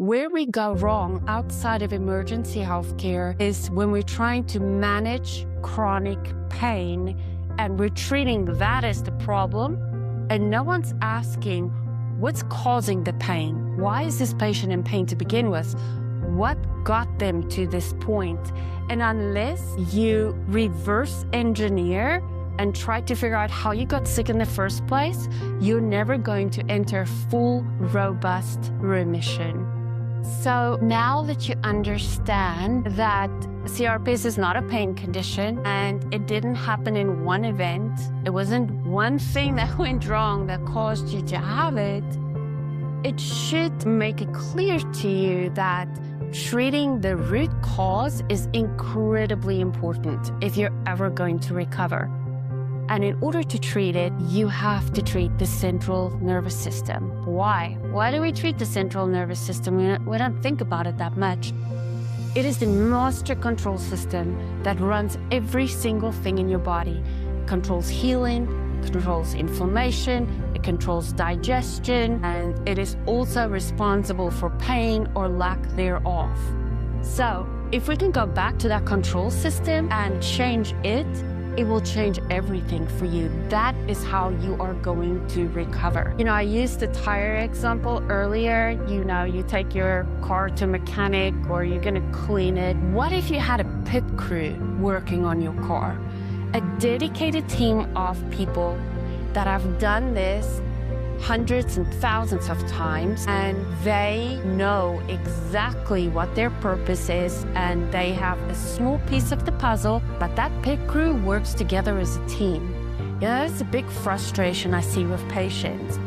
Where we go wrong outside of emergency healthcare is when we're trying to manage chronic pain and we're treating that as the problem, and no one's asking what's causing the pain. Why is this patient in pain to begin with? What got them to this point? And unless you reverse engineer and try to figure out how you got sick in the first place, you're never going to enter full, robust remission. So now that you understand that CRPS is not a pain condition and it didn't happen in one event, it wasn't one thing that went wrong that caused you to have it, it should make it clear to you that treating the root cause is incredibly important if you're ever going to recover. And in order to treat it, you have to treat the central nervous system. Why? Why do we treat the central nervous system? We don't think about it that much. It is the master control system that runs every single thing in your body. It controls healing, it controls inflammation, it controls digestion, and it is also responsible for pain or lack thereof. So, if we can go back to that control system and change it, it will change everything for you. That is how you are going to recover. I used the tire example earlier. You take your car to a mechanic or you're gonna clean it. What if you had a pit crew working on your car? A dedicated team of people that have done this hundreds and thousands of times, and they know exactly what their purpose is, and they have a small piece of the puzzle, but that pit crew works together as a team. That's a big frustration I see with patients.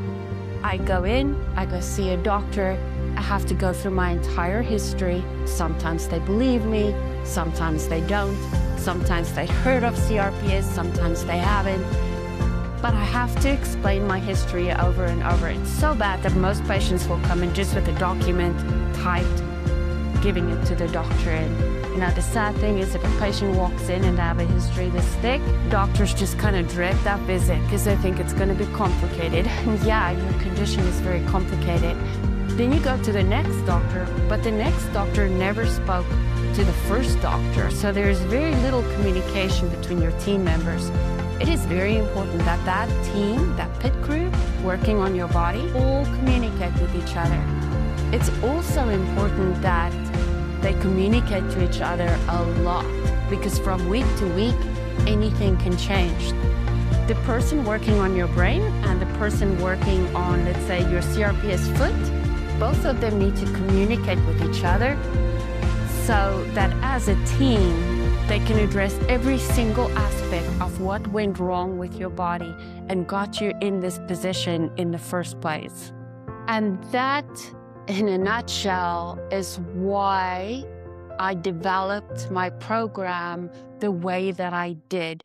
I go in, I go see a doctor, I have to go through my entire history. Sometimes they believe me, sometimes they don't, sometimes they heard of CRPS, sometimes they haven't. But I have to explain my history over and over. It's so bad that most patients will come in just with a document typed, giving it to the doctor. And the sad thing is if a patient walks in and they have a history this thick, doctors just kind of dread that visit because they think it's going to be complicated. And yeah, your condition is very complicated. Then you go to the next doctor, but the next doctor never spoke to the first doctor. So there's very little communication between your team members. It is very important that that team, that pit crew working on your body, all communicate with each other. It's also important that they communicate to each other a lot, because from week to week, anything can change. The person working on your brain and the person working on, let's say, your CRPS foot, both of them need to communicate with each other so that as a team, they can address every single aspect of what went wrong with your body and got you in this position in the first place. And that, in a nutshell, is why I developed my program the way that I did.